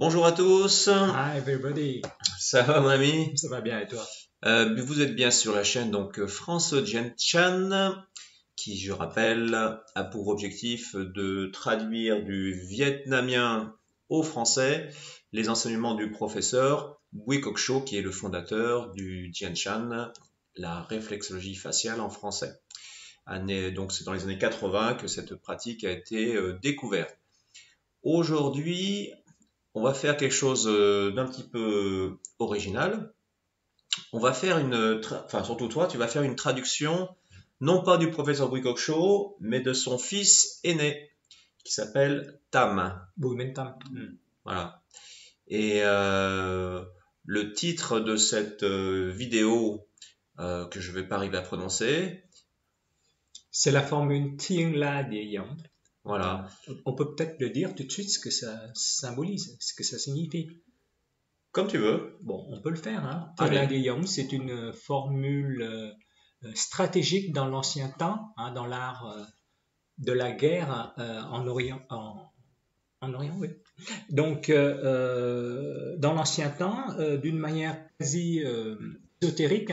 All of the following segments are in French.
Bonjour à tous, Hi everybody, ça va mon ami? ça va bien et toi? Vous êtes bien sur la chaîne donc France Gen Chan, qui je rappelle a pour objectif de traduire du vietnamien au français les enseignements du professeur Bui Cok Cho, qui est le fondateur du Tien Chan, la réflexologie faciale en français. Donc c'est dans les années 80 que cette pratique a été découverte. Aujourd'hui, on va faire quelque chose d'un petit peu original. On va faire enfin surtout toi, tu vas faire une traduction, non pas du professeur Bui Cok Cho, mais de son fils aîné, qui s'appelle Tam. Bùi Tam. Voilà. Et le titre de cette vidéo, que je vais pas arriver à prononcer, C'est la formule Thiên La Địa Võng. voilà. On peut peut-être le dire tout de suite ce que ça symbolise, ce que ça signifie. Comme tu veux. Bon, on peut le faire. Hein. Allez. Thiên La Địa Võng, c'est une formule stratégique dans l'ancien temps, hein, dans l'art de la guerre en Orient. En Orient, oui. Donc, dans l'ancien temps, d'une manière quasi ésotérique,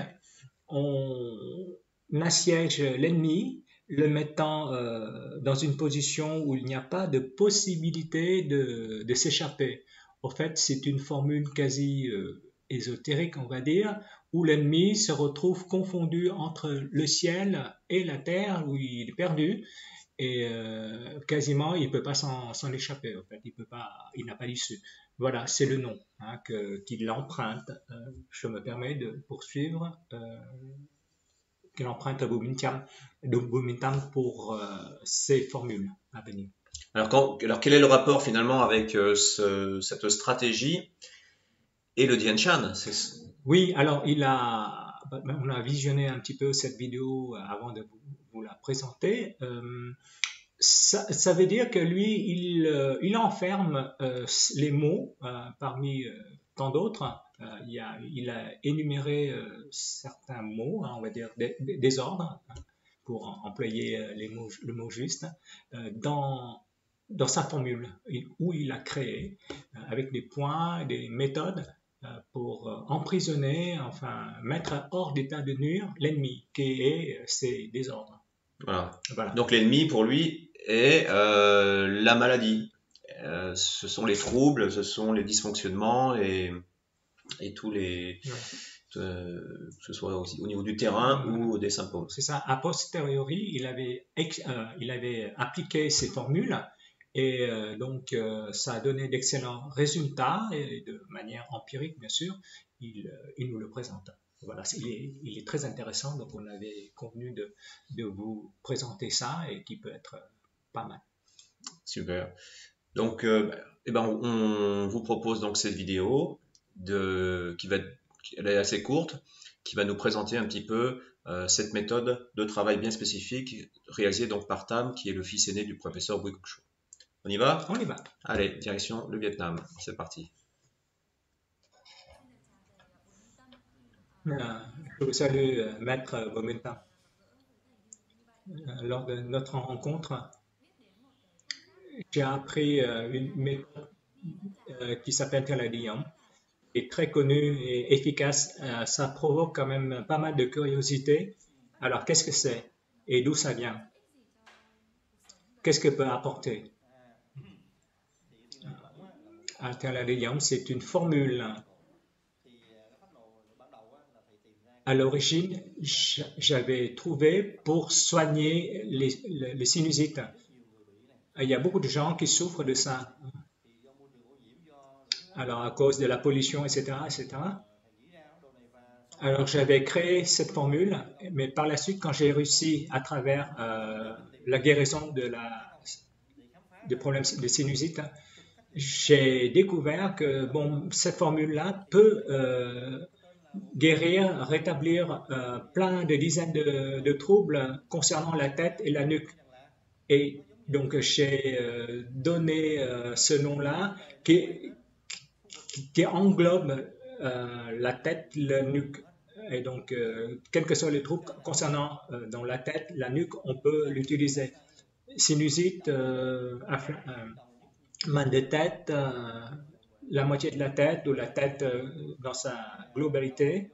on assiège l'ennemi, le mettant dans une position où il n'y a pas de possibilité de s'échapper. En fait, c'est une formule quasi ésotérique, on va dire, où l'ennemi se retrouve confondu entre le ciel et la terre, où il est perdu, et quasiment il ne peut pas s'en échapper. En fait, il n'a pas d'issue. Voilà, c'est le nom hein, qu'il emprunte. Je me permets de poursuivre. Qu'il emprunte à Bùi Tam pour ces formules à venir. Alors quel est le rapport finalement avec cette stratégie et le Tien Chan? Oui, alors on a visionné un petit peu cette vidéo avant de vous la présenter. Ça veut dire que lui, il enferme les mots parmi tant d'autres. Il a énuméré certains mots, hein, on va dire des ordres, hein, pour employer le mot juste, dans sa formule, où il a créé, avec des points, des méthodes, pour emprisonner, enfin mettre hors d'état de nuire l'ennemi, qui est ces désordres. Voilà. Donc l'ennemi pour lui est la maladie. Ce sont les troubles, ce sont les dysfonctionnements et tous les... que ce soit aussi au niveau du terrain ou des symptômes. C'est ça. A posteriori, il avait appliqué ces formules et donc ça a donné d'excellents résultats et de manière empirique, bien sûr, il nous le présente. Voilà, il est très intéressant, donc on avait convenu de vous présenter ça et qui peut être pas mal. Super. Donc, on vous propose donc cette vidéo elle est assez courte, qui va nous présenter un petit peu cette méthode de travail bien spécifique réalisée donc par Tam, qui est le fils aîné du professeur Bùi Cok Cho. On y va? On y va. Allez, direction le Vietnam. C'est parti. Je vous salue, Maître Bùi Tam. Lors de notre rencontre, j'ai appris une méthode qui s'appelle Thiên La Địa Võng, qui est très connue et efficace. Ça provoque quand même pas mal de curiosité. Alors, qu'est-ce que c'est et d'où ça vient? Qu'est-ce que peut apporter? Thiên La Địa Võng, c'est une formule. À l'origine, j'avais trouvé pour soigner les sinusites. Il y a beaucoup de gens qui souffrent de ça. Alors, à cause de la pollution, etc., etc. Alors, j'avais créé cette formule, mais par la suite, quand j'ai réussi à travers la guérison du problème de sinusite, j'ai découvert que bon, cette formule-là peut guérir, rétablir plein de dizaines de troubles concernant la tête et la nuque. Et donc, j'ai donné ce nom-là qui englobe la tête, la nuque. Et donc, quels que soient les troubles concernant dans la tête, la nuque, on peut l'utiliser. Sinusite, mal de tête, la moitié de la tête ou la tête dans sa globalité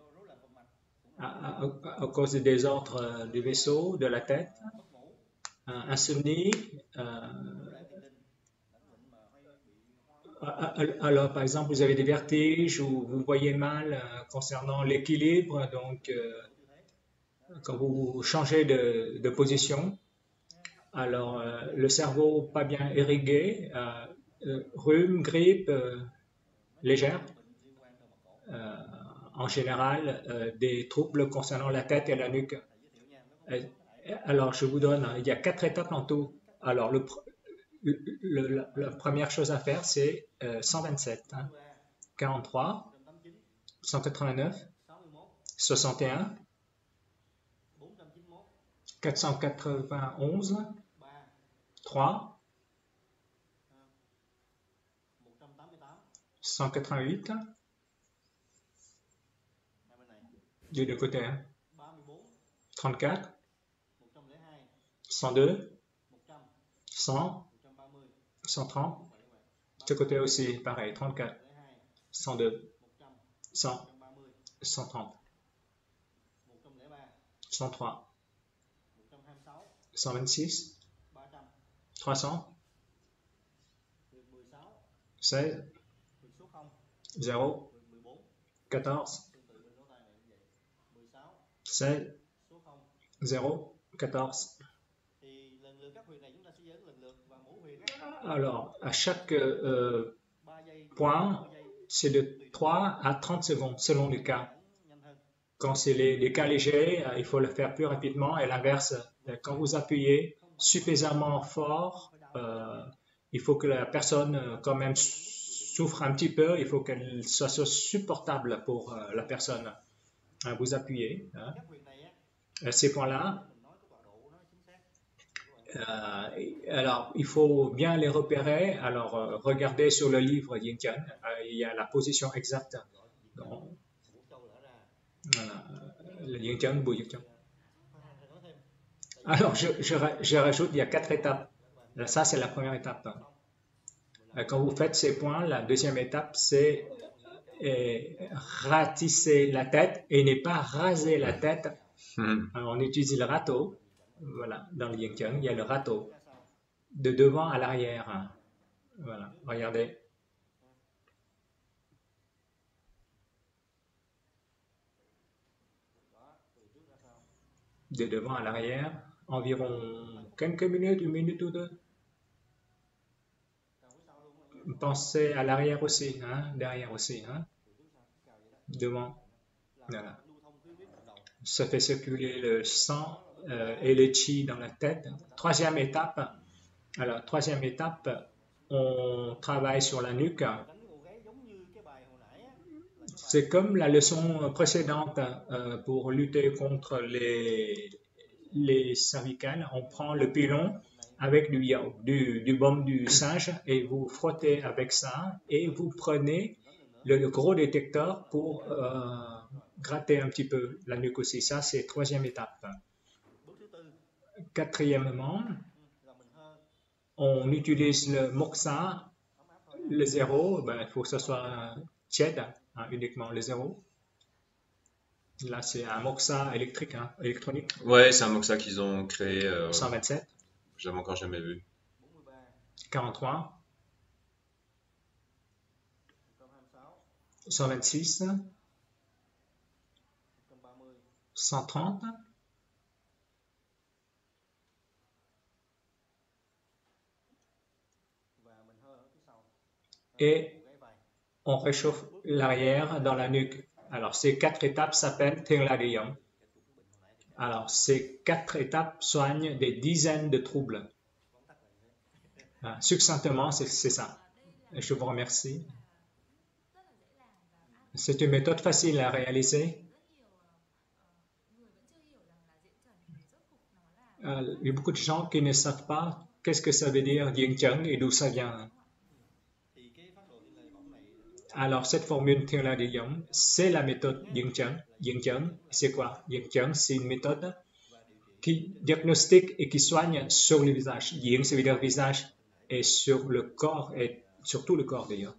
à cause des désordres du vaisseau, de la tête, insomnie. Alors, par exemple, vous avez des vertiges ou vous voyez mal concernant l'équilibre, donc quand vous changez de position, alors le cerveau pas bien irrigué, rhume, grippe légère, en général des troubles concernant la tête et la nuque. Alors, je vous donne, il y a 4 étapes en tout. Alors, la première chose à faire, c'est 127, 43, 189, 61, 491, 3, 188, du deux côtés, 34, 102, 100, 130, de ce côté aussi, pareil, 34, 102, 100, 130, 103, 126, 300, 16, 0, 14, 16, 0, 14. Alors, à chaque point, c'est de 3 à 30 secondes selon les cas. Quand c'est les cas légers, il faut le faire plus rapidement et l'inverse, quand vous appuyez suffisamment fort, il faut que la personne quand même souffre un petit peu, il faut qu'elle soit supportable pour la personne. Vous appuyez. Ces points-là, alors, il faut bien les repérer. Alors, regardez sur le livre Yin Tian, il y a la position exacte. Donc, voilà, le Yin Tian, Bo Yin Tian. Alors, je rajoute, il y a 4 étapes. Ça, c'est la première étape. Quand vous faites ces points, la deuxième étape, c'est ratisser la tête et ne pas raser la tête. Alors, on utilise le râteau. Voilà, dans le Yin Tian, il y a le râteau. De devant à l'arrière. Voilà, regardez. De devant à l'arrière, environ quelques minutes, une minute ou deux. Pensez à l'arrière aussi, derrière aussi, devant. Voilà. Ça fait circuler le sang et le chi dans la tête. Troisième étape. Alors, troisième étape, on travaille sur la nuque. C'est comme la leçon précédente pour lutter contre les cervicales. On prend le pilon avec du baume du singe et vous frottez avec ça et vous prenez le gros détecteur pour gratter un petit peu la nuque aussi. Ça, c'est troisième étape. Quatrièmement, on utilise le moxa, le zéro, il faut que ce soit tiède, uniquement le zéro. Là, c'est un moxa électrique, électronique. Ouais, c'est un moxa qu'ils ont créé. 127. J'avais encore jamais vu. 43. 126. 130. Et on réchauffe l'arrière dans la nuque. Alors, ces 4 étapes s'appellent Tengladiyam. Alors, ces 4 étapes soignent des dizaines de troubles. Succinctement, c'est ça. Je vous remercie. C'est une méthode facile à réaliser. Il y a beaucoup de gens qui ne savent pas qu'est-ce que ça veut dire Yin Tian et d'où ça vient. Alors, cette formule Tengladiyam, c'est la méthode Yin Tian. Yin Tian, c'est quoi? Yin Tian, c'est une méthode qui diagnostique et qui soigne sur le visage. Yin, ça veut dire visage, et sur le corps, et sur tout le corps d'ailleurs.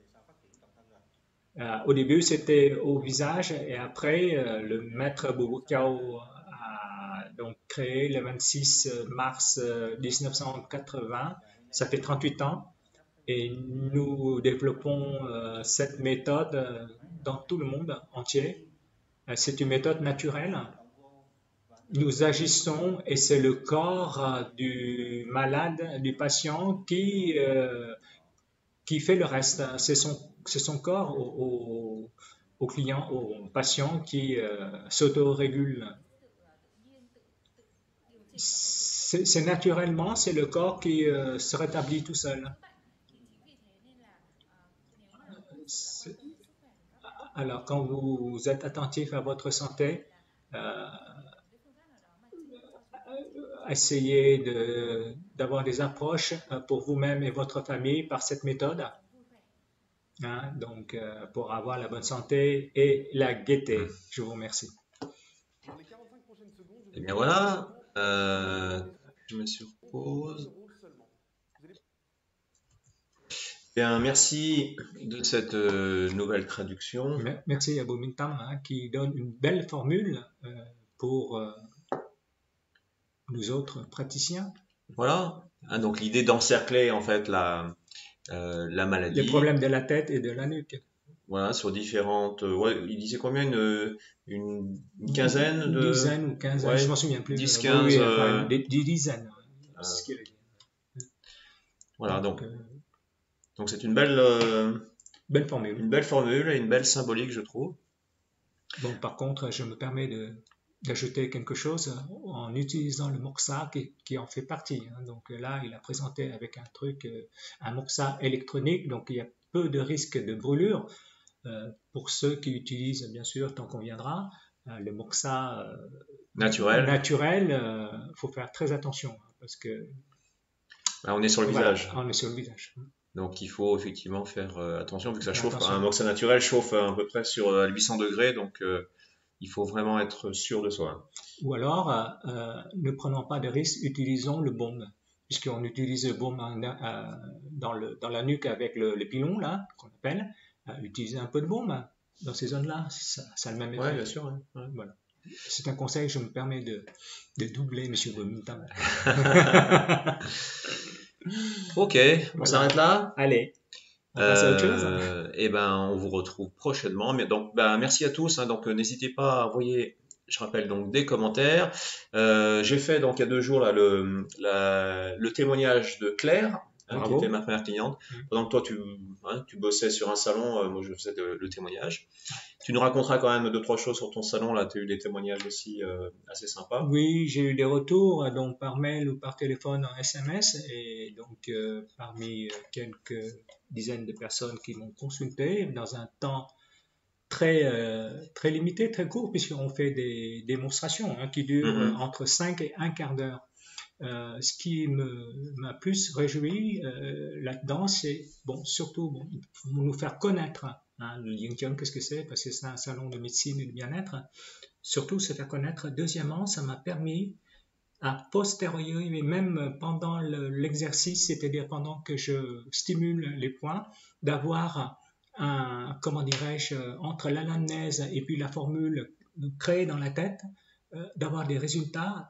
Au début, c'était au visage et après, le maître Bobo Kiao a donc créé le 26 mars 1980. Ça fait 38 ans et nous développons cette méthode dans tout le monde entier. C'est une méthode naturelle. Nous agissons et c'est le corps du malade, du patient qui fait le reste. C'est son corps au client, au patient qui s'autorégule. C'est naturellement, c'est le corps qui se rétablit tout seul. C'est- Alors, quand vous êtes attentif à votre santé, euh, essayez d'avoir des approches pour vous-même et votre famille par cette méthode. Hein, donc, pour avoir la bonne santé et la gaieté. Je vous remercie. Et bien voilà, je me surpose. Bien, merci de cette nouvelle traduction. Merci à Bomintam hein, qui donne une belle formule pour nous autres praticiens. Voilà. Hein, donc l'idée d'encercler en fait la Les maladie. problèmes de la tête et de la nuque. Voilà, sur différentes. Ouais, il disait combien une quinzaine Une de. dizaine ou quinzaine, Ouais, je m'en souviens plus. 10, Oui, 15. oui, enfin, des dizaines. C'est ce qu'il a dit. Voilà, donc Donc, c'est belle formule. une belle formule et une belle symbolique, je trouve. Bon, par contre, je me permets d'ajouter quelque chose en utilisant le moxa qui en fait partie. Hein. Donc là, il a présenté avec un truc, un moxa électronique, donc il y a peu de risque de brûlure. Pour ceux qui utilisent, bien sûr, tant qu'on viendra, le moxa naturel, faut faire très attention hein, parce que là, on est sur le voilà, visage. on est sur le visage. Donc il faut effectivement faire attention vu que ça chauffe. Attention. Un moxa naturel chauffe à peu près sur 800 degrés, donc il faut vraiment être sûr de soi. Ou alors, ne prenons pas de risques, utilisons le baume, puisqu'on utilise le baume dans la nuque avec le pilon, là, qu'on appelle. Utilisez un peu de baume dans ces zones-là, ça a le même effet. Oui, bien sûr. Ouais. Voilà. C'est un conseil, je me permets de doubler, monsieur Bomintam. Ok, on s'arrête là. Allez. On passe à autre chose. Et ben, on vous retrouve prochainement. Mais donc, ben, merci à tous. Hein, donc, n'hésitez pas à envoyer, je rappelle donc des commentaires. J'ai fait donc il y a 2 jours là le témoignage de Claire, hein, qui était ma première cliente. Pendant que toi tu bossais sur un salon, moi je faisais le témoignage. Tu nous raconteras quand même 2-3 choses sur ton salon. Là, tu as eu des témoignages aussi assez sympas. Oui, j'ai eu des retours donc par mail ou par téléphone en SMS et donc parmi quelques dizaines de personnes qui m'ont consulté dans un temps très limité, très court puisqu'on fait des démonstrations hein, qui durent entre 5 et un quart d'heure. Ce qui m'a plus réjoui là-dedans, c'est surtout nous faire connaître hein, le Yin Yang, qu'est-ce que c'est? Parce que c'est un salon de médecine et de bien-être. Surtout se faire connaître. Deuxièmement, ça m'a permis a posteriori, mais même pendant l'exercice, c'est-à-dire pendant que je stimule les points, d'avoir comment dirais-je, entre l'anamnèse et puis la formule créée dans la tête, d'avoir des résultats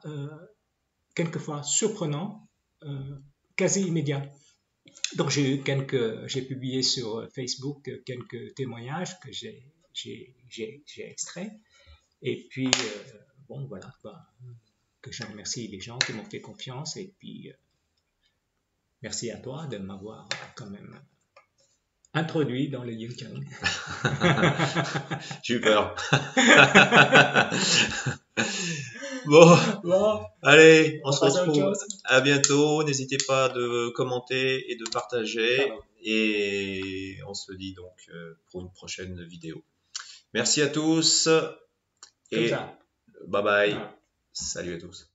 quelquefois surprenants, quasi immédiats. Donc j'ai publié sur Facebook quelques témoignages que j'ai extraits. Et puis, voilà, que je remercie les gens qui m'ont fait confiance. Et puis, merci à toi de m'avoir quand même introduit dans le Yin Yang. J'ai eu peur. Bon, allez, on se retrouve à bientôt. N'hésitez pas de commenter et de partager. Et on se dit donc pour une prochaine vidéo. Merci à tous et bye bye. Salut à tous.